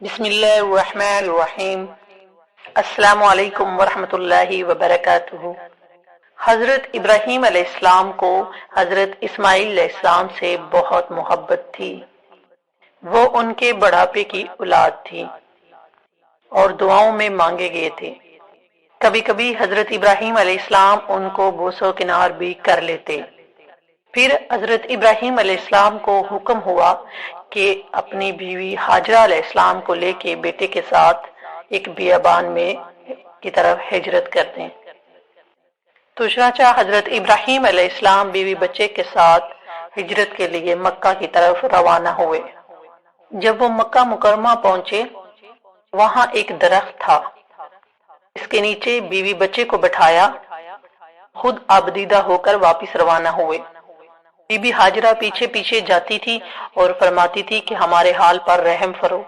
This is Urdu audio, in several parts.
بسم اللہ الرحمن الرحیم۔ السلام علیکم ورحمۃ اللہ وبرکاتہ۔ حضرت ابراہیم علیہ السلام کو حضرت اسماعیل علیہ السلام سے بہت محبت تھی۔ وہ ان کے بڑھاپے کی اولاد تھی اور دعاؤں میں مانگے گئے تھے۔ کبھی کبھی حضرت ابراہیم علیہ السلام ان کو بوس و کنار بھی کر لیتے۔ پھر حضرت ابراہیم علیہ السلام کو حکم ہوا کہ اپنی بیوی ہاجرہ علیہ السلام کو لے کے بیٹے کے ساتھ ایک بیابان میں کی طرف ہجرت کر دیں۔ تو چنانچہ حضرت ابراہیم علیہ السلام بیوی بچے کے ساتھ ہجرت کے لیے مکہ کی طرف روانہ ہوئے۔ جب وہ مکہ مکرمہ پہنچے، وہاں ایک درخت تھا، اس کے نیچے بیوی بچے کو بٹھایا، خود آبدیدہ ہو کر واپس روانہ ہوئے۔ بی بی ہاجرہ پیچھے پیچھے جاتی تھی اور فرماتی تھی کہ ہمارے حال پر رحم فرو،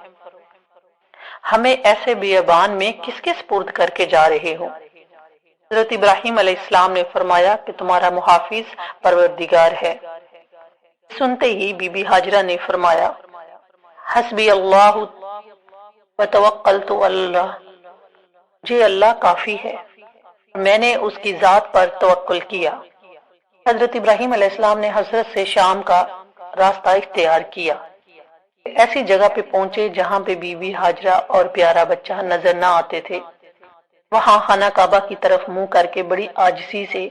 ہمیں ایسے بیابان میں کس کے سپرد کر کے جا رہے ہو؟ حضرت ابراہیم علیہ السلام نے فرمایا کہ تمہارا محافظ پروردگار ہے۔ سنتے ہی بی بی ہاجرہ نے فرمایا، حسبی اللہ وتوکلت علی اللہ، مجھے اللہ کافی ہے، میں نے اس کی ذات پر توکل کیا۔ حضرت ابراہیم علیہ السلام نے حضرت سے شام کا راستہ اختیار کیا۔ ایسی جگہ پہ پہنچے جہاں پہ بی بی ہاجرہ اور پیارا بچہ نظر نہ آتے تھے۔ وہاں خانہ کعبہ کی طرف منہ کر کے بڑی عاجزی سے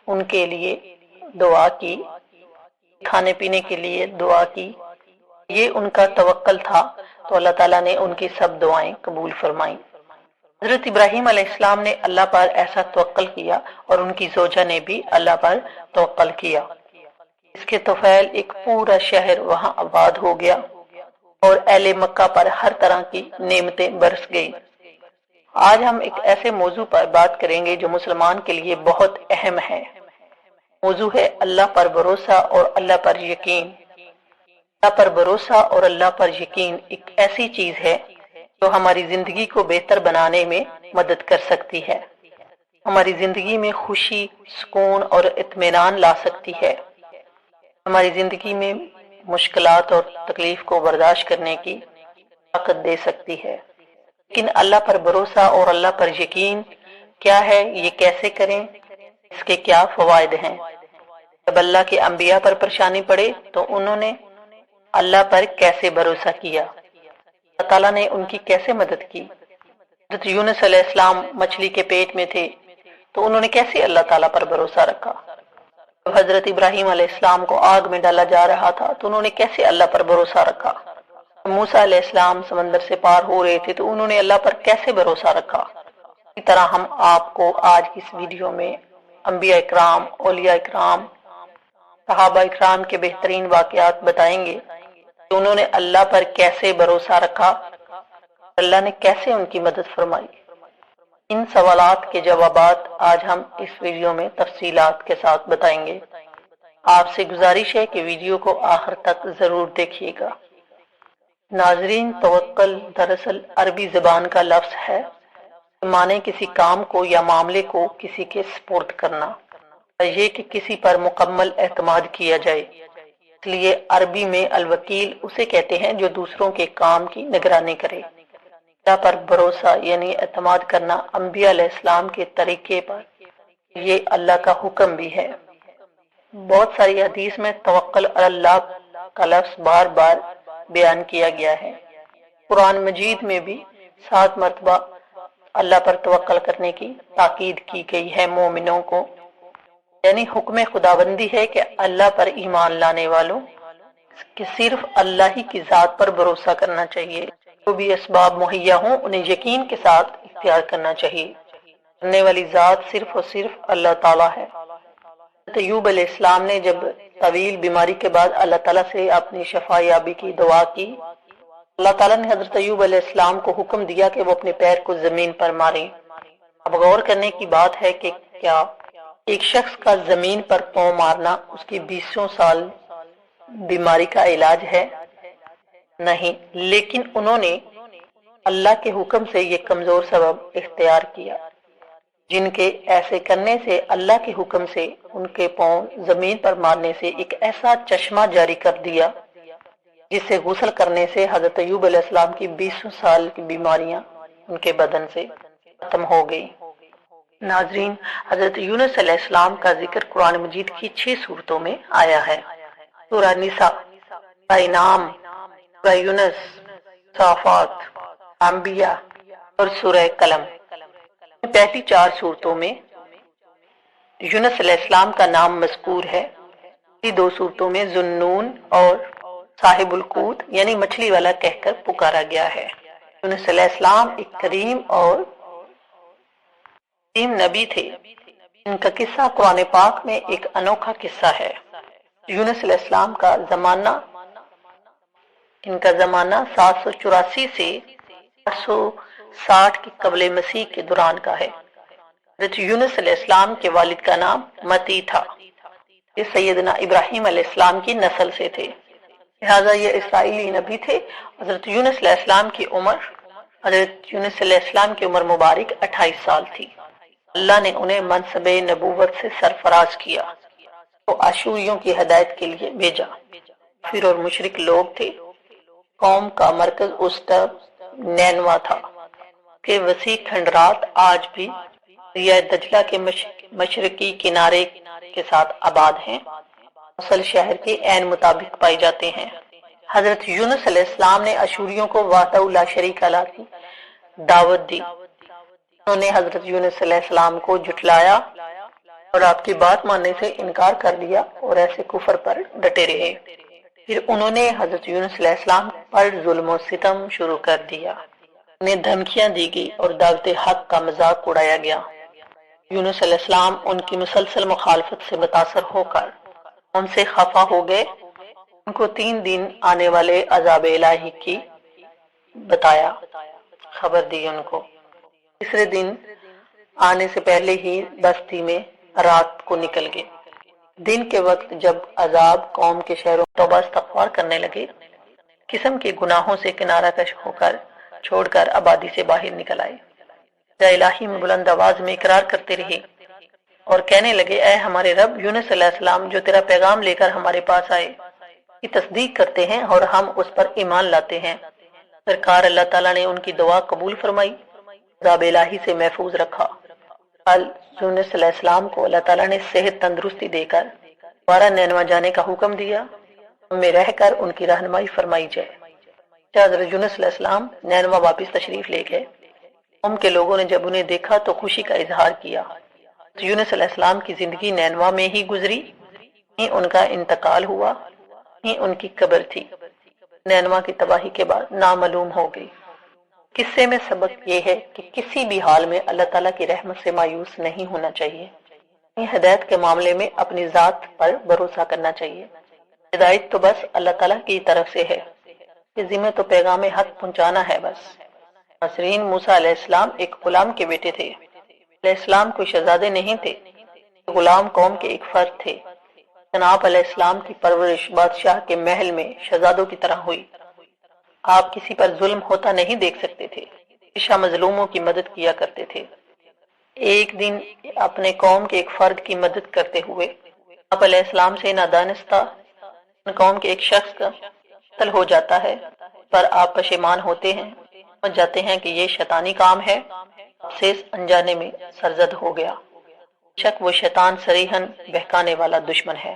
ان کے لیے دعا کی، کھانے پینے کے لیے دعا کی۔ یہ ان کا توکل تھا، تو اللہ تعالیٰ نے ان کی سب دعائیں قبول فرمائیں۔ حضرت ابراہیم علیہ السلام نے اللہ پر ایسا توکل کیا اور ان کی زوجہ نے بھی اللہ پر توکل کیا۔ اس کے طفیل ایک پورا شہر وہاں آباد ہو گیا اور اہل مکہ پر ہر طرح کی نعمتیں برس گئی۔ آج ہم ایک ایسے موضوع پر بات کریں گے جو مسلمان کے لیے بہت اہم ہے۔ موضوع ہے اللہ پر بھروسہ اور اللہ پر یقین۔ اللہ پر بھروسہ اور اللہ پر یقین ایک ایسی چیز ہے جو ہماری زندگی کو بہتر بنانے میں مدد کر سکتی ہے، ہماری زندگی میں خوشی، سکون اور اطمینان لا سکتی ہے، ہماری زندگی میں مشکلات اور تکلیف کو برداشت کرنے کی طاقت دے سکتی ہے۔ لیکن اللہ پر بھروسہ اور اللہ پر یقین کیا ہے، یہ کیسے کریں، اس کے کیا فوائد ہیں؟ جب اللہ کے انبیاء پر پریشانی پڑے تو انہوں نے اللہ پر کیسے بھروسہ کیا؟ اللہ تعالیٰ نے ان کی کیسے مدد کی؟ حضرت یونس علیہ السلام مچھلی کے پیٹ میں تھے تو انہوں نے کیسے اللہ تعالیٰ پر بھروسہ رکھا؟ جب حضرت ابراہیم علیہ السلام کو آگ میں ڈالا جا رہا تھا تو انہوں نے کیسے اللہ پر بھروسہ رکھا؟ موسیٰ علیہ السلام سمندر سے پار ہو رہے تھے تو انہوں نے اللہ پر کیسے بھروسہ رکھا؟ اسی طرح ہم آپ کو آج کی اس ویڈیو میں انبیاء اکرام، اولیاء اکرام، صحابہ اکرام کے بہترین واقعات بتائیں گے کہ انہوں نے اللہ پر کیسے بھروسہ رکھا، اللہ نے کیسے ان کی مدد فرمائی۔ ان سوالات کے جوابات آج ہم اس ویڈیو میں تفصیلات کے ساتھ بتائیں گے۔ آپ سے گزارش ہے کہ ویڈیو کو آخر تک ضرور دیکھیے گا۔ ناظرین، توکل دراصل عربی زبان کا لفظ ہے، معنی کسی کام کو یا معاملے کو کسی کے سپرد کرنا، یہ کہ کسی پر مکمل اعتماد کیا جائے۔ اس لیے عربی میں الوکیل اسے کہتے ہیں جو دوسروں کے کام کی نگرانی کرے۔ اللہ پر بھروسہ یعنی اعتماد کرنا انبیاء علیہ السلام کے طریقے پر، یہ اللہ کا حکم بھی ہے۔ بہت ساری حدیث میں توکل علی اللہ کا لفظ بار بار بیان کیا گیا ہے۔ قرآن مجید میں بھی 7 مرتبہ اللہ پر توکل کرنے کی تاکید کی گئی ہے مومنوں کو، یعنی حکم خداوندی ہے کہ اللہ پر ایمان لانے والوں کہ صرف اللہ ہی کی ذات پر بھروسہ کرنا چاہیے، جو بھی اسباب مہیا ہوں انہیں یقین کے ساتھ اختیار کرنا چاہیے۔ کرنے والی ذات صرف اور صرف اللہ تعالیٰ ہے۔ حضرت ایوب علیہ السلام نے جب طویل بیماری کے بعد اللہ تعالیٰ سے اپنی شفا یابی کی دعا کی، اللہ تعالیٰ نے حضرت ایوب علیہ السلام کو حکم دیا کہ وہ اپنے پیر کو زمین پر ماریں۔ اب غور کرنے کی بات ہے کہ کیا ایک شخص کا زمین پر پاؤں مارنا اس کی 20 سال بیماری کا علاج ہے؟ نہیں، لیکن انہوں نے اللہ کے حکم سے یہ کمزور سبب اختیار کیا، جن کے ایسے کرنے سے اللہ کے حکم سے ان کے پاؤں زمین پر مارنے سے ایک ایسا چشمہ جاری کر دیا جس سے غسل کرنے سے حضرت ایوب علیہ السلام کی 20 سال کی بیماریاں ان کے بدن سے ختم ہو گئی۔ ناظرین، حضرت یونس علیہ السلام کا ذکر قرآن مجید کی 6 صورتوں میں آیا ہے۔ سورہ نساء، سورہ انعام، سورہ یونس، صافات، انبیاء اور سورہ قلم۔ پہلی 4 صورتوں میں یونس علیہ السلام کا نام مذکور ہے۔ پہلی 2 صورتوں میں ذُنُّون اور صاحب القوت یعنی مچھلی والا کہہ کر پکارا گیا ہے۔ یونس علیہ السلام ایک کریم اور عظیم نبی تھے۔ ان کا قصہ قرآن پاک میں ایک انوکھا قصہ ہے۔ یونس علیہ السلام کا زمانہ 784 سے 860 کی قبل مسیح کے دوران کا ہے۔ حضرت یونس علیہ السلام کے والد کا نام متی تھا۔ یہ سیدنا ابراہیم علیہ السلام کی نسل سے تھے، لہٰذا یہ اسرائیلی نبی تھے۔ حضرت یونس علیہ السلام کی عمر مبارک 28 سال تھی۔ اللہ نے انہیں منصب نبوت سے سرفراز کیا تو اشوریوں کی ہدایت کے لیے بھیجا۔ کافر اور مشرک لوگ تھے۔ قوم کا مرکز اس وقت نینوا تھا کہ وسیع کھنڈرات آج بھی دریا دجلہ کے مشرقی کنارے کے ساتھ آباد ہیں، اصل شہر کے عین مطابق پائے جاتے ہیں۔ حضرت یونس علیہ السلام نے اشوریوں کو وحدہ لا شریک اللہ کی دعوت دی۔ انہوں نے حضرت یونس علیہ السلام کو جھٹلایا اور آپ کی بات ماننے سے انکار کر دیا اور ایسے کفر پر ڈٹے رہے۔ پھر انہوں نے حضرت یونس علیہ السلام پر ظلم و ستم شروع کر دیا۔ انہیں دھمکیاں دی گئی اور دعوت حق کا مذاق اڑایا گیا۔ یونس علیہ السلام ان کی مسلسل مخالفت سے متاثر ہو کر ان سے خفا ہو گئے۔ ان کو 3 دن آنے والے عذاب الہی کی خبر دی ان کو۔ تیسرے دن آنے سے پہلے ہی بستی میں رات کو نکل گئے۔ دن کے وقت جب عذاب قوم کے شہروں میں توبہ استغفار کرنے لگے، قسم کے گناہوں سے کنارہ کش ہو کر چھوڑ کر آبادی سے باہر نکل آئے۔ الہی میں بلند آواز میں اقرار کرتے رہے اور کہنے لگے، اے ہمارے رب، یونس علیہ السلام جو تیرا پیغام لے کر ہمارے پاس آئے کی تصدیق کرتے ہیں اور ہم اس پر ایمان لاتے ہیں۔ سرکار اللہ تعالیٰ نے ان کی دعا قبول فرمائی، عذاب الہی سے محفوظ رکھا۔ یونس علیہ السلام کو اللہ تعالیٰ نے صحت تندرستی دے کر دوبارہ نینوا جانے کا حکم دیا، ان میں رہ کر ان کی رہنمائی فرمائی جائے۔ حضرت یونس علیہ السلام نینوا واپس تشریف لے گئے۔ قوم کے لوگوں نے جب انہیں دیکھا تو خوشی کا اظہار کیا۔ یونس علیہ السلام کی زندگی نینوا میں ہی گزری، ہی ان کا انتقال ہوا، ہی ان کی قبر تھی۔ نینوا کی تباہی کے بعد نامعلوم ہو گئی۔ قصے میں سبق یہ ہے کہ کسی بھی حال میں اللہ تعالیٰ کی رحمت سے مایوس نہیں ہونا چاہیے۔ ہدایت کے معاملے میں اپنی ذات پر بھروسہ کرنا چاہیے۔ ہدایت تو بس اللہ تعالیٰ کی طرف سے ہے، کہ ذمہ تو پیغام حق پہنچانا ہے بس۔ ناصرین، موسیٰ علیہ السلام ایک غلام کے بیٹے تھے۔ علیہ السلام کوئی شہزادے نہیں تھے، غلام قوم کے ایک فرد تھے۔ جناب علیہ السلام کی پرورش بادشاہ کے محل میں شہزادوں کی طرح ہوئی۔ آپ کسی پر ظلم ہوتا نہیں دیکھ سکتے تھے، ہمیشہ مظلوموں کی مدد کیا کرتے تھے۔ ایک دن اپنے قوم کے ایک فرد کی مدد کرتے ہوئے آپ علیہ السلام سے نادانستہ قوم کے ایک شخص کا قتل ہو جاتا ہے، پر آپ پشیمان ہوتے ہیں، سمجھ جاتے ہیں کہ یہ شیطانی کام ہے، آپ سے انجانے میں سرزد ہو گیا۔ شک وہ شیطان صریحاً بہکانے والا دشمن ہے۔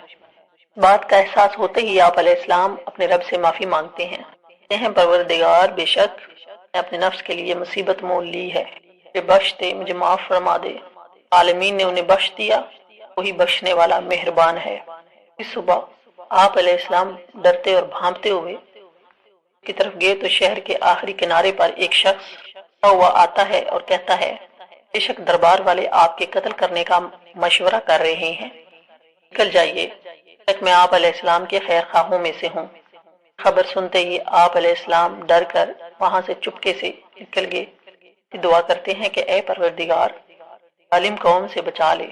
بات کا احساس ہوتے ہی آپ علیہ السلام اپنے رب سے معافی مانگتے ہیں، کہتے ہیں پروردگار، بے شک میں اپنے نفس کے لیے مصیبت مول لی ہے، مجھے بخش دے، مجھے معاف فرما دے۔ عالمین نے انہیں بخش دیا، وہی بخشنے والا مہربان ہے۔ اس صبح آپ علیہ السلام ڈرتے اور بھانپتے ہوئے کی طرف گئے تو شہر کے آخری کنارے پر ایک شخص ہوا آتا ہے اور کہتا ہے، بے شک دربار والے آپ کے قتل کرنے کا مشورہ کر رہے ہیں، نکل جائیے، تک میں آپ علیہ السلام کے خیر خواہوں میں سے ہوں۔ خبر سنتے ہی آپ علیہ السلام ڈر کر وہاں سے چپکے سے نکل گئے۔ دعا کرتے ہیں کہ اے پروردگار، ظالم قوم سے بچا لے۔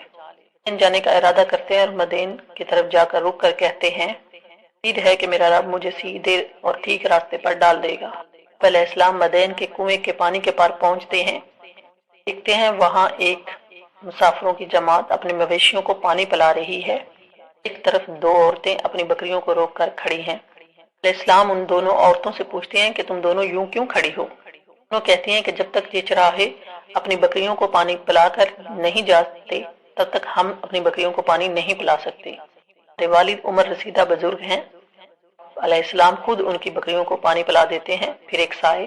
جانے کا ارادہ کرتے ہیں اور مدین کی طرف جا کر رک کر کہتے ہیں، امید ہے کہ میرا رب مجھے سیدھے اور ٹھیک راستے پر ڈال دے گا۔ علیہ السلام مدین کے کنویں کے پانی کے پار پہنچتے ہیں، دیکھتے ہیں وہاں ایک مسافروں کی جماعت اپنے مویشیوں کو پانی پلا رہی ہے۔ ایک طرف 2 عورتیں اپنی بکریوں کو روک کر کھڑی ہیں۔ علیہ السلام ان دونوں عورتوں سے پوچھتے ہیں کہ تم دونوں یوں کیوں کھڑی ہو؟ دونوں کہتی ہیں کہ جب تک یہ چراغے اپنی بکریوں کو پانی پلا کر نہیں جاتے تب تک ہم اپنی بکریوں کو پانی نہیں پلا سکتے۔ میرے والد عمر رسیدہ بزرگ ہیں، علیہ السلام خود ان کی بکریوں کو پانی پلا دیتے ہیں، پھر ایک سائے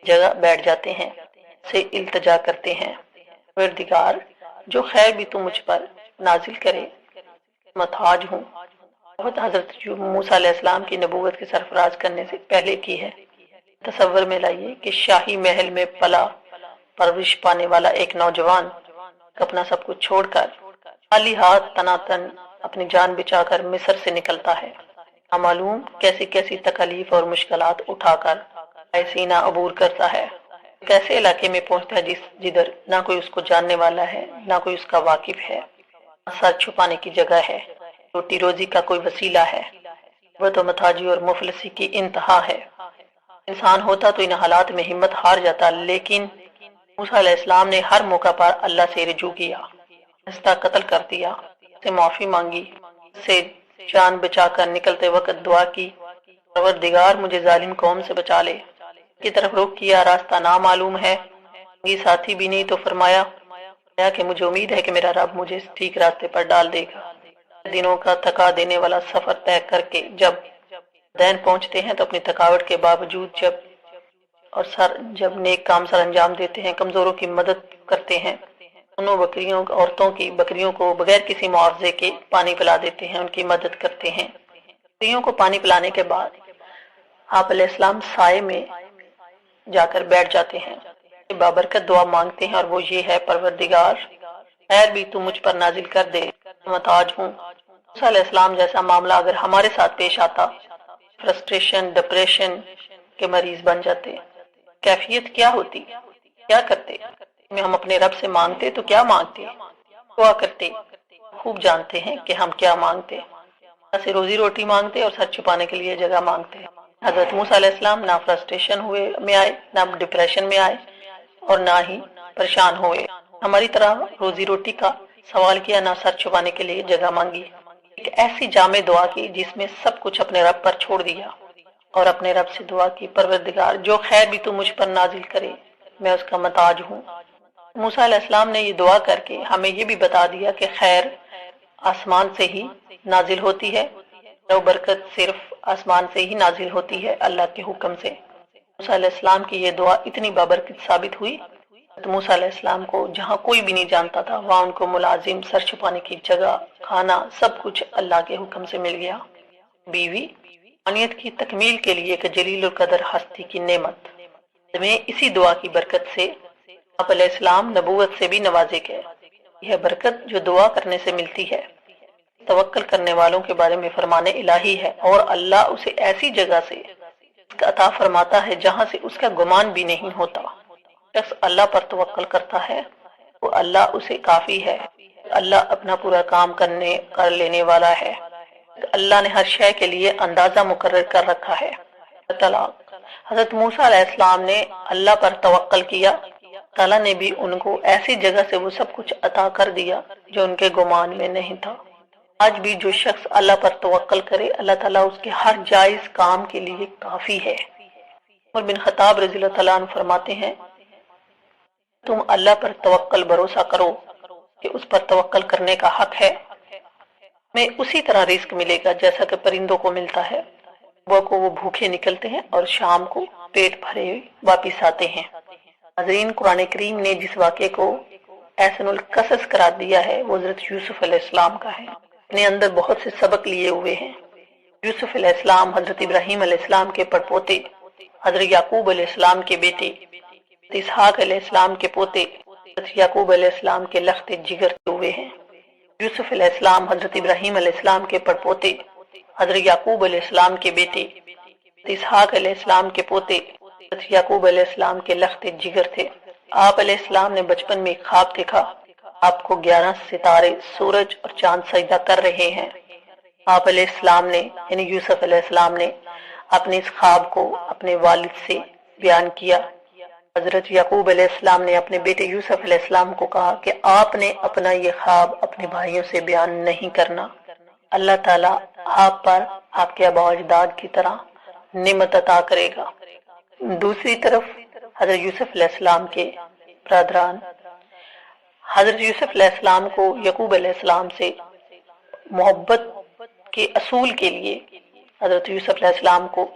جگہ بیٹھ جاتے ہیں، سے التجا کرتے ہیں، پروردگار جو خیر بھی تو مجھ پر نازل کرے، محتاج ہوں۔ بہت حضرت موسیٰ علیہ السلام کی نبوت کے سرفراز کرنے سے پہلے کی ہے۔ تصور میں لائیے کہ شاہی محل میں پلا پرورش پانے والا ایک نوجوان اپنا سب کچھ چھوڑ کر خالی ہاتھ تناتن اپنی جان بچا کر مصر سے نکلتا ہے، معلوم کیسی کیسی تکالیف اور مشکلات اٹھا کر سینہ عبور کرتا ہے، کیسے علاقے میں پہنچتا ہے جدھر نہ کوئی اس کو جاننے والا ہے، نہ کوئی اس کا واقف ہے، سر چھپانے کی جگہ ہے، روٹی روزی کا کوئی وسیلہ ہے، وہ تو محتاجی اور مفلسی کی انتہا ہے۔ انسان ہوتا تو ان حالات میں ہمت ہار جاتا، لیکن موسیٰ علیہ السلام نے ہر موقع پر اللہ سے رجوع کیا، رشتہ قتل کر دیا، سے معافی مانگی، سے جان بچا کر نکلتے وقت دعا کی، پروردگار مجھے ظالم قوم سے بچا لے۔ کی طرف رخ کیا، راستہ نامعلوم ہے، یہ ساتھی بھی نہیں، تو فرمایا کہ مجھے امید ہے کہ میرا رب مجھے اس ٹھیک راستے پر ڈال دے گا۔ دنوں کا تھکا دینے والا سفر طے کر کے جب دین پہنچتے ہیں تو اپنی تھکاوٹ کے باوجود جب نیک کام سر انجام دیتے ہیں، کمزوروں کی مدد کرتے ہیں، دونوں عورتوں کی بکریوں کو بغیر کسی معاوضے کے پانی پلا دیتے ہیں، ان کی مدد کرتے ہیں۔ بکریوں کو پانی پلانے کے بعد آپ علیہ السلام سائے میں جا کر بیٹھ جاتے ہیں، بابرکت دعا مانگتے ہیں، اور وہ یہ ہے، پروردگار خیر بھی تو مجھ پر نازل کر دے، محتاج ہوں۔ موسیٰ علیہ السلام جیسا معاملہ اگر ہمارے ساتھ پیش آتا، فرسٹریشن ڈپریشن کے مریض بن جاتے، کیفیت کیا ہوتی، کیا کرتے؟ میں ہم اپنے رب سے مانگتے تو کیا مانگتے؟ دعا کرتے، خوب جانتے ہیں کہ ہم کیا مانگتے، سے روزی روٹی مانگتے اور سر چھپانے کے لیے جگہ مانگتے۔ حضرت موسیٰ علیہ السلام نہ فرسٹریشن میں آئے، نہ ڈپریشن میں آئے، اور نہ ہی پریشان ہوئے، ہماری طرح روزی روٹی کا سوال کیا، نہ سر چھپانے کے لیے جگہ مانگی، ایک ایسی جامع دعا کی جس میں سب کچھ اپنے رب پر چھوڑ دیا، اور اپنے رب سے دعا کی، پروردگار جو خیر بھی تو مجھ پر نازل کرے، میں اس کا محتاج ہوں۔ موسیٰ علیہ السلام نے یہ دعا کر کے ہمیں یہ بھی بتا دیا کہ خیر آسمان سے ہی نازل ہوتی ہے، اور برکت صرف آسمان سے ہی نازل ہوتی ہے، اللہ کے حکم سے۔ موسیٰ علیہ السلام کی یہ دعا اتنی بابرکت ثابت ہوئی، موسیٰ علیہ السلام کو جہاں کوئی بھی نہیں جانتا تھا، وہاں ان کو ملازم، سر چھپانے کی جگہ، کھانا، سب کچھ اللہ کے حکم سے مل گیا۔ بیوی انسانیت کی تکمیل کے لیے ایک جلیل القدر ہستی کی نعمت، میں اسی دعا کی برکت سے آپ علیہ السلام نبوت سے بھی نوازے گئے۔ یہ برکت جو دعا کرنے سے ملتی ہے، توکل کرنے والوں کے بارے میں فرمان الہی ہے، اور اللہ اسے ایسی جگہ سے عطا فرماتا ہے جہاں سے اس کا گمان بھی نہیں ہوتا۔ شخص اللہ پر توکل کرتا ہے تو اللہ اسے کافی ہے، اللہ اپنا پورا کام کر لینے والا ہے، اللہ نے ہر شے کے لیے اندازہ مقرر کر رکھا ہے۔ طلاق حضرت موسیٰ علیہ السلام نے اللہ پر توکل کیا، تعالیٰ نے بھی ان کو ایسی جگہ سے وہ سب کچھ عطا کر دیا جو ان کے گمان میں نہیں تھا۔ آج بھی جو شخص اللہ پر توکل کرے، اللہ تعالیٰ اس کے ہر جائز کام کے لیے کافی ہے۔ عمر بن خطاب رضی اللہ تعالیٰ عنہ فرماتے ہیں، تم اللہ پر توکل بھروسہ کرو کہ اس پر توکل کرنے کا حق ہے، میں اسی طرح رزق ملے گا جیسا کہ پرندوں کو ملتا ہے، صبح کو وہ بھوکے نکلتے ہیں اور شام کو پیٹ بھرے واپس آتے ہیں۔ ناظرین، قرآن کریم نے جس واقعے کو احسن القصص قرار دیا ہے وہ حضرت یوسف علیہ السلام کا ہے، اپنے اندر بہت سے سبق لیے ہوئے ہیں۔ یوسف علیہ السلام حضرت ابراہیم علیہ السلام کے پڑپوتے، حضرت یعقوب علیہ السلام کے بیٹے، اسحاق علیہ السلام کے پوتے، حضرت یعقوب علیہ السلام کے لخت جگر ہوئے ہیں۔ یوسف علیہ السلام حضرت ابراہیم علیہ السلام کے پڑپوتے، حضرت یعقوب علیہ السلام کے بیٹے، اسحاق علیہ السلام کے پوتے، حضرت یعقوب علیہ السلام کے لخت جگر تھے۔ آپ علیہ السلام نے بچپن میں ایک خواب دیکھا، آپ کو 11 ستارے، سورج اور چاند سجدہ کر رہے ہیں۔ آپ علیہ السلام نے یعنی یوسف علیہ السلام نے اپنے اس خواب کو اپنے والد سے بیان کیا۔ حضرت یعقوب علیہ السلام نے اپنے بیٹے یوسف علیہ السلام کو کہا کہ آپ نے اپنا یہ خواب اپنے بھائیوں سے بیان نہیں کرنا، اللہ تعالیٰ آپ پر آپ کے آباء و اجداد کی طرح نعمت عطا کرے گا۔ دوسری طرف حضرت یوسف علیہ السلام کے برادران حضرت یوسف علیہ السلام کو یعقوب علیہ السلام سے محبت کے اصول کے لیے حضرت یوسف علیہ السلام کو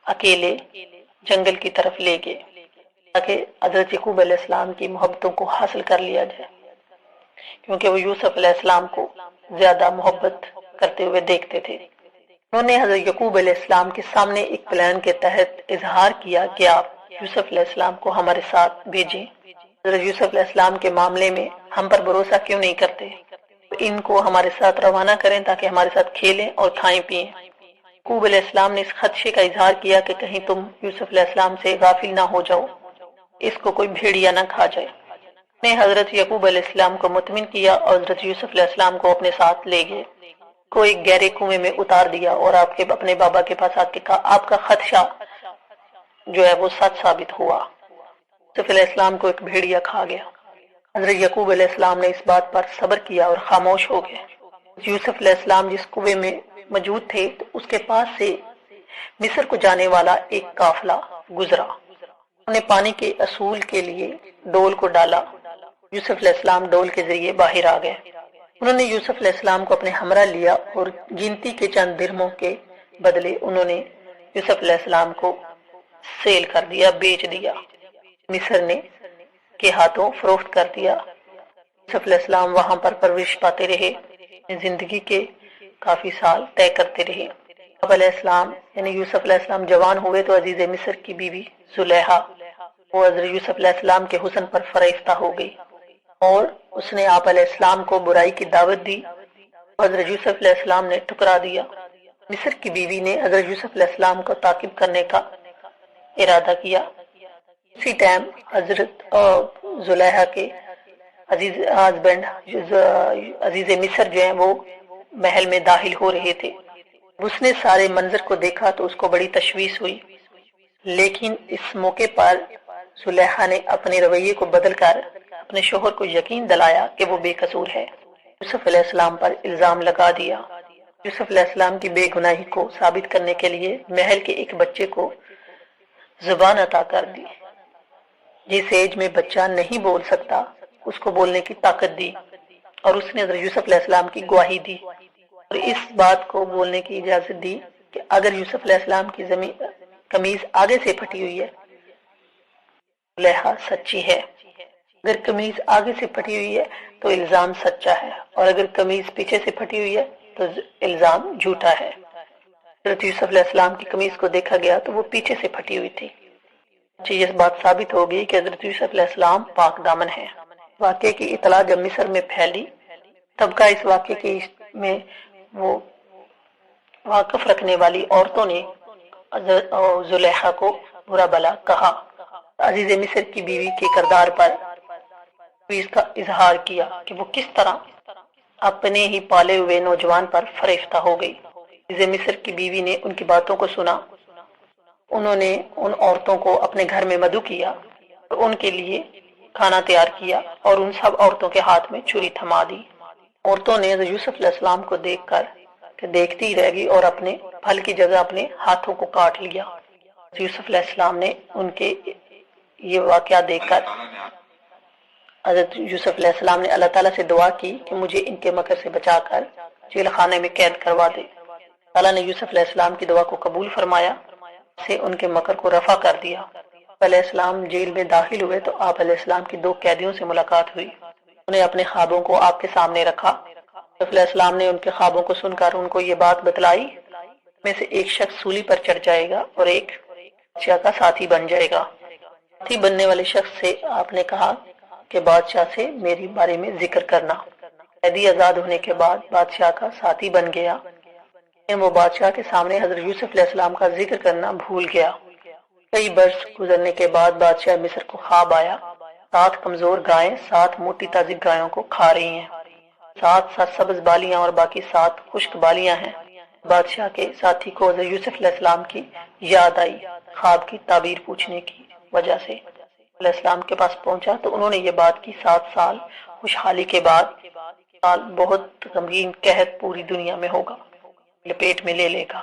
اکیلے جنگل کی طرف لے گئے تاکہ حضرت یعقوب علیہ السلام کی محبتوں کو حاصل کر لیا جائے، کیونکہ وہ یوسف علیہ السلام کو زیادہ محبت کرتے ہوئے دیکھتے تھے۔ انہوں نے حضرت یعقوب علیہ السلام کے سامنے ایک پلان کے تحت اظہار کیا کہ آپ یوسف علیہ السلام کو ہمارے ساتھ بھیجیں۔ حضرت یوسف علیہ السلام کے معاملے میں ہم پر بھروسہ کیوں نہیں کرتے؟ ان کو ہمارے ساتھ روانہ کریں تاکہ ہمارے ساتھ کھیلیں اور کھائیں پئیں۔ یعقوب علیہ السلام نے اس خدشے کا اظہار کیا کہ کہیں تم یوسف علیہ السلام سے غافل نہ ہو جاؤ، اس کو کوئی بھیڑیا نہ کھا جائے۔ نے حضرت یعقوب علیہ السلام کو مطمئن کیا اور حضرت یوسف علیہ السلام کو اپنے ساتھ لے گئے، کو ایک گہرے کنویں میں اتار دیا اور آپ کے اپنے بابا کے پاس آ کے کہا آپ کا خدشہ جو ہے وہ سچ ثابت ہوا، یوسف علیہ السلام کو ایک بھیڑیا کھا گیا۔ حضرت یعقوب علیہ السلام نے اس بات پر صبر کیا اور خاموش ہو گئے۔ یوسف علیہ السلام جس کنویں میں موجود تھے تو اس کے پاس سے مصر کو جانے والا ایک قافلہ گزرا۔ انہوں نے پانی کے اصول کے لیے ڈول کو ڈالا۔ یوسف علیہ السلام ڈول کے ذریعے باہر آ گئے۔ انہوں نے یوسف علیہ السلام کو اپنے ہمراہ لیا اور گنتی کے چند درہموں کے بدلے انہوں نے یوسف علیہ السلام کو سیل کر دیا، بیچ دیا، مصر نے کے ہاتھوں فروخت کر دیا۔ یوسف علیہ السلام وہاں پر پرورش پاتے رہے، زندگی کے کافی سال طے کرتے رہے۔ اب علیہ السلام یعنی یوسف علیہ السلام جوان ہوئے تو عزیز مصر کی بیوی زلیخا وہ حضرت یوسف علیہ السلام کے حسن پر فریفتہ ہو گئی اور اس نے آپ علیہ السلام کو برائی کی دعوت دی۔ حضرت یوسف علیہ السلام نے ٹکرا دیا۔ مصر کی بیوی نے حضرت یوسف علیہ السلام کو تعقیب کرنے کا ارادہ کیا۔ اسی ٹائم حضرت زلیخا کے عزیز ہسبینڈ عزیز مصر جو ہیں وہ محل میں داخل ہو رہے تھے۔ اس نے سارے منظر کو دیکھا تو اس کو بڑی تشویش ہوئی، لیکن اس موقع پر زلیخا نے اپنے رویے کو بدل کر اپنے شوہر کو یقین دلایا کہ وہ بے قصور ہے۔ یوسف علیہ السلام پر الزام لگا دیا۔ یوسف علیہ السلام کی بے گناہی کو ثابت کرنے کے لیے محل کے ایک بچے کو زبان عطا کر دی۔ جس ایج میں بچہ نہیں بول سکتا اس کو بولنے کی طاقت دی، اور اس نے حضرت یوسف علیہ السلام کی گواہی دی اور اس بات کو بولنے کی اجازت دی کہ اگر یوسف علیہ السلام کی قمیض آگے سے پھٹی ہوئی ہے زلیخا سچی ہے، اگر قمیض آگے سے پھٹی ہوئی ہے تو الزام سچا ہے، اور اگر قمیض پیچھے سے پھٹی ہوئی ہے تو الزام جھوٹا ہے۔ حضرت یوسف علیہ السلام کی قمیض کو دیکھا گیا تو وہ پیچھے سے پھٹی ہوئی تھی۔ یہ بات ثابت ہو گئی کہ حضرت یوسف علیہ السلام پاک دامن ہے۔ واقعے کی اطلاع جب مصر میں پھیلی تب کا اس واقعے کی میں وہ واقف رکھنے والی عورتوں نے زلیخا کو برا بلا کہا، عزیز مصر کی بیوی کے کردار پر اس کا اظہار کیا کہ وہ کس طرح اپنے ہی پالے ہوئے نوجوان پر فریفتہ ہو گئی۔ عزیز مصر کی بیوی نے ان کی باتوں کو سنا۔ انہوں نے ان عورتوں کو اپنے گھر میں مدعو کیا اور ان کے لیے کھانا تیار کیا اور ان سب عورتوں کے ہاتھ میں چھری تھما دی۔ عورتوں نے یوسف علیہ السلام کو دیکھ کر کہ دیکھتی ہی رہ گئی اور اپنے پھل کی جگہ اپنے ہاتھوں کو کاٹ لیا۔ یوسف علیہ السلام نے ان کے یہ واقعہ دیکھ کر حضرت یوسف علیہ السلام نے اللہ تعالیٰ سے دعا کی کہ مجھے ان کے مکر سے بچا کر جیل خانے میں قید کروا دے۔ اللہ نے یوسف علیہ السلام کی دعا کو قبول فرمایا، سے ان کے مکر کو رفع کر دیا۔ علیہ السلام جیل میں داخل ہوئے تو آپ علیہ السلام کی دو قیدیوں سے ملاقات ہوئی۔ انہیں اپنے خوابوں کو آپ کے سامنے رکھا۔ یوسف علیہ السلام نے ان کے خوابوں کو سن کر ان کو یہ بات بتلائی، میں سے ایک شخص سولی پر چڑھ جائے گا اور ایک بادشاہ کا ساتھی بن جائے گا۔ ساتھی بننے والے شخص سے آپ نے کہا کہ بادشاہ سے میری بارے میں ذکر کرنا۔ قیدی آزاد ہونے کے بعد بادشاہ کا ساتھی بن گیا۔ وہ بادشاہ کے سامنے حضرت یوسف علیہ السلام کا ذکر کرنا بھول گیا۔ کئی برس گزرنے کے بعد بادشاہ مصر کو خواب آیا، 7 کمزور گائیں 7 موٹی تازی گایوں کو کھا رہی ہیں، 7 سبز بالیاں اور باقی 7 خشک بالیاں ہیں۔ بادشاہ کے ساتھی کو حضرت یوسف علیہ السلام کی یاد آئی خواب کی تعبیر پوچھنے کی وجہ سے۔ علیہ السلام کے پاس پہنچا تو انہوں نے یہ بات کی 7 سال خوشحالی کے بعد سال بہت غمگین قحط پوری دنیا میں ہوگا، لپیٹ میں لے لے گا۔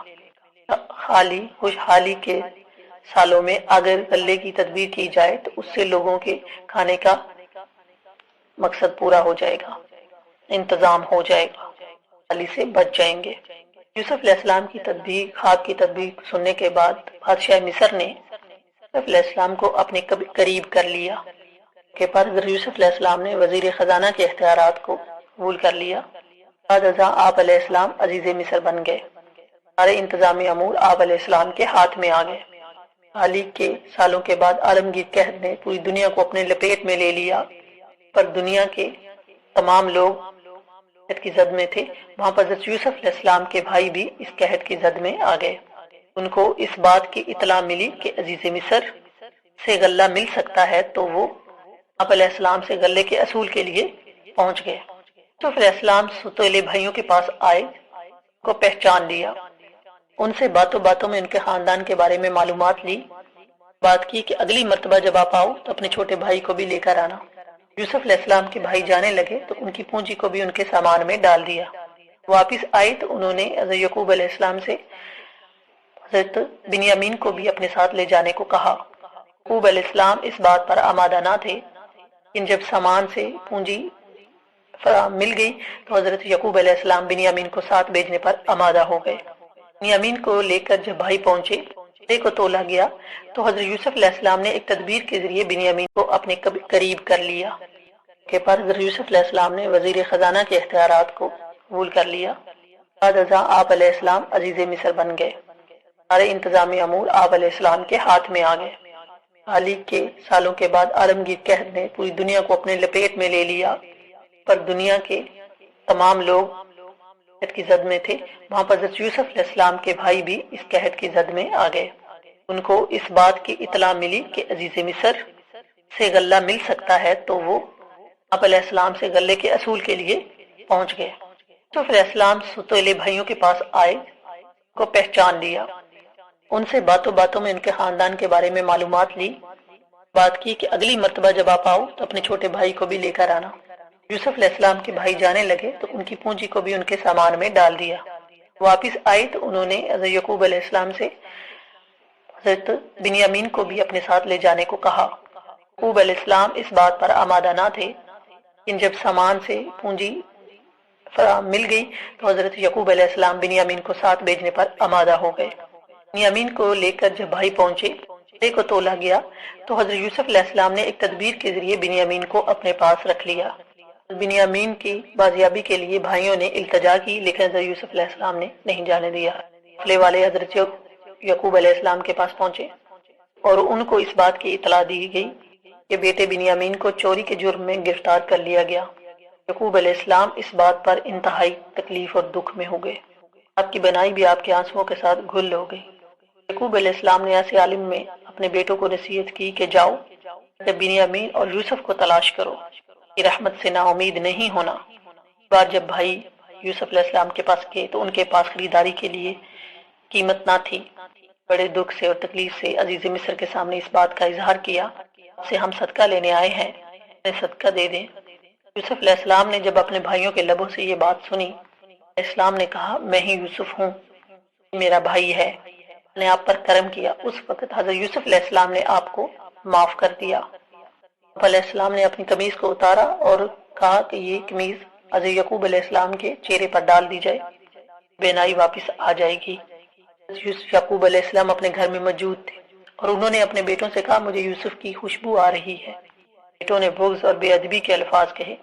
خوشحالی کے سالوں میں اگر غلے کی تدبیر کی جائے تو اس سے لوگوں کے کھانے کا مقصد پورا ہو جائے گا، انتظام ہو جائے گا، خالی سے بچ جائیں گے۔ یوسف علیہ السلام کی تدبیر، خواب کی تدبیر سننے کے بعد بادشاہ مصر نے یوسف علیہ السلام کو اپنے قریب کر لیا کہ پر یوسف علیہ السلام نے وزیر خزانہ کے اختیارات کو قبول کر لیا۔ بعد ازاں آپ علیہ السلام عزیز مصر بن گئے، سارے انتظامی امور آپ علیہ السلام کے ہاتھ میں آ گئے۔ حالی کے سالوں کے بعد عالمگیر قحط نے پوری دنیا کو اپنے لپیٹ میں لے لیا، پر دنیا کے تمام لوگ قحط کی زد میں تھے۔ وہاں پر حضرت یوسف علیہ السلام کے بھائی بھی اس قحط کی زد میں آ گئے۔ ان کو اس بات کی اطلاع ملی کہ عزیز مصر سے غلہ مل سکتا ہے تو وہ آپ علیہ السلام سے غلے کے اصول کے لیے پہنچ گئے۔ یوسف علیہ السلام ستویلے بھائیوں کے پاس آئے، کو پہچان لیا، ان سے باتوں باتوں میں ان کے خاندان کے بارے میں معلومات لی، بات کی کہ اگلی مرتبہ جب آپ آؤ تو اپنے چھوٹے بھائی کو بھی لے کر آنا۔ یوسف علیہ السلام کے بھائی جانے لگے تو ان کی پونجی کو بھی ان کے سامان میں ڈال دیا۔ واپس آئے تو انہوں نے حضرت یعقوب علیہ السلام سے حضرت بنیامین کو بھی اپنے ساتھ لے جانے کو کہا۔ یعقوب علیہ السلام اس بات پر آمادہ نہ تھے، لیکن جب سامان سے پونجی فراہم مل گئی تو حضرت یعقوب علیہ السلام بنیامین کو ساتھ بھیجنے پر آمادہ ہو گئے۔ بنیامین کو لے کر جب بھائی پہنچے، غلے کو تولا گیا تو حضرت یوسف علیہ السلام نے ایک تدبیر کے ذریعے بنیامین کو اپنے قریب کر لیا کہ پر حضرت یوسف علیہ السلام نے وزیر خزانہ کے اختیارات کو قبول کر لیا۔ بعد ازاں آپ علیہ السلام عزیز مصر بن گئے، سارے انتظامی امور آپ علیہ السلام کے ہاتھ میں آ گئے۔ حالی کے سالوں کے بعد عالمگیر قحط نے پوری دنیا کو اپنے لپیٹ میں لے لیا، پر دنیا کے تمام لوگ قحط کی زد میں تھے۔ وہاں پر حضرت یوسف علیہ السلام کے بھائی بھی اس قحط کی زد میں آ گئے۔ ان کو اس بات کی اطلاع ملی کہ عزیز مصر سے غلہ مل سکتا ہے تو وہ آپ علیہ السلام سے غلے کے اصول کے لیے پہنچ گئے۔ یوسف علیہ السلام ستویلے بھائیوں کے پاس آئے، کو پہچان لیا، ان سے باتوں باتوں میں ان کے خاندان کے بارے میں معلومات لی، بات کی کہ اگلی مرتبہ جب آپ آؤ تو اپنے چھوٹے بھائی کو بھی لے کر آنا۔ یوسف علیہ السلام کے بھائی جانے لگے تو ان کی پونجی کو بھی ان کے سامان میں ڈال دیا۔ واپس آئے تو انہوں نے حضرت یعقوب علیہ السلام سے حضرت بنیامین کو بھی اپنے ساتھ لے جانے کو کہا۔ یعقوب علیہ السلام اس بات پر آمادہ نہ تھے، لیکن جب سامان سے پونجی فراہم مل گئی تو حضرت یعقوب علیہ السلام بنیامین کو ساتھ بھیجنے پر آمادہ ہو گئے۔ بنیامین کو لے کر جب بھائی پہنچے، غلے کو تولا گیا تو حضرت یوسف علیہ السلام نے ایک تدبیر کے ذریعے بنیامین کو اپنے پاس رکھ لیا۔ بنیامین کی بازیابی کے لیے بھائیوں نے التجا کی، لیکن حضرت یوسف علیہ السلام نے نہیں جانے دیا۔ قافلے والے حضرت یعقوب علیہ السلام کے پاس پہنچے اور ان کو اس بات کی اطلاع دی گئی کہ بیٹے بنیامین کو چوری کے جرم میں گرفتار کر لیا گیا۔ یعقوب علیہ السلام اس بات پر انتہائی تکلیف اور دکھ میں ہو گئے، آپ کی بنائی بھی آپ کے آنسوؤں کے ساتھ گھل ہو گئی۔ یعقوب علیہ السلام نے ایسے عالم میں اپنے بیٹوں کو نصیحت کی کہ جاؤ بنیامین اور یوسف کو تلاش کرو، یہ رحمت سے نا امید نہیں ہونا۔ بار جب بھائی یوسف علیہ السلام کے پاس گئے تو ان کے پاس خریداری کے لیے قیمت نہ تھی۔ بڑے دکھ سے اور تکلیف سے عزیز مصر کے سامنے اس بات کا اظہار کیا، آپ سے ہم صدقہ لینے آئے ہیں، ہمیں صدقہ دے دیں۔ یوسف علیہ السلام نے جب اپنے بھائیوں کے لبوں سے یہ بات سنی، علیہ السلام نے کہا میں ہی یوسف ہوں، میرا بھائی ہے، نے آپ پر کرم کیا۔ اس وقت حضرت یوسف علیہ السلام نے آپ کو معاف کر دیا۔ آپ علیہ السلام نے اپنی قمیض کو اتارا اور کہا کہ یہ قمیض حضرت یعقوب علیہ السلام کے چہرے پر ڈال دی جائے، بینائی واپس آ جائے گی۔ یعقوب علیہ السلام اپنے گھر میں موجود تھے اور انہوں نے اپنے بیٹوں سے کہا مجھے یوسف کی خوشبو آ رہی ہے۔ بیٹوں نے بغض اور بے ادبی کے الفاظ کہے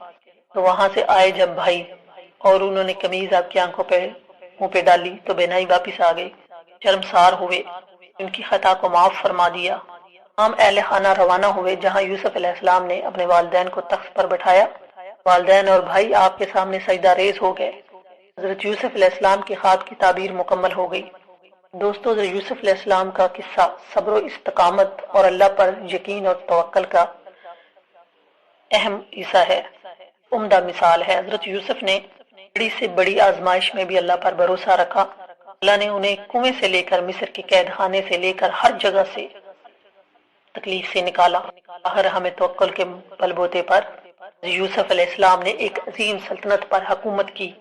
تو وہاں سے آئے جب بھائی اور انہوں نے قمیض آپ کی آنکھوں پہ منہ پہ ڈالی تو بینائی واپس آ گئی، شرمسار ہوئے، ان کی خطا کو معاف فرما دیا۔ ہم اہل خانہ روانہ ہوئے جہاں یوسف علیہ السلام نے اپنے والدین کو تخت پر بٹھایا، والدین اور بھائی آپ کے سامنے سجدہ ریز ہو گئے۔ حضرت یوسف علیہ السلام کی خواب کی تعبیر مکمل ہو گئی۔ دوستو، حضرت یوسف علیہ السلام کا قصہ صبر و استقامت اور اللہ پر یقین اور توکل کا اہم حصہ ہے، عمدہ مثال ہے۔ حضرت یوسف نے بڑی سے بڑی آزمائش میں بھی اللہ پر بھروسہ رکھا۔ اللہ نے انہیں کنویں سے لے کر مصر کے قید خانے سے لے کر ہر جگہ سے تکلیف سے نکالا۔ آخر ہمیں توکل کے بل بوتے پر یوسف علیہ السلام نے ایک عظیم سلطنت پر حکومت کی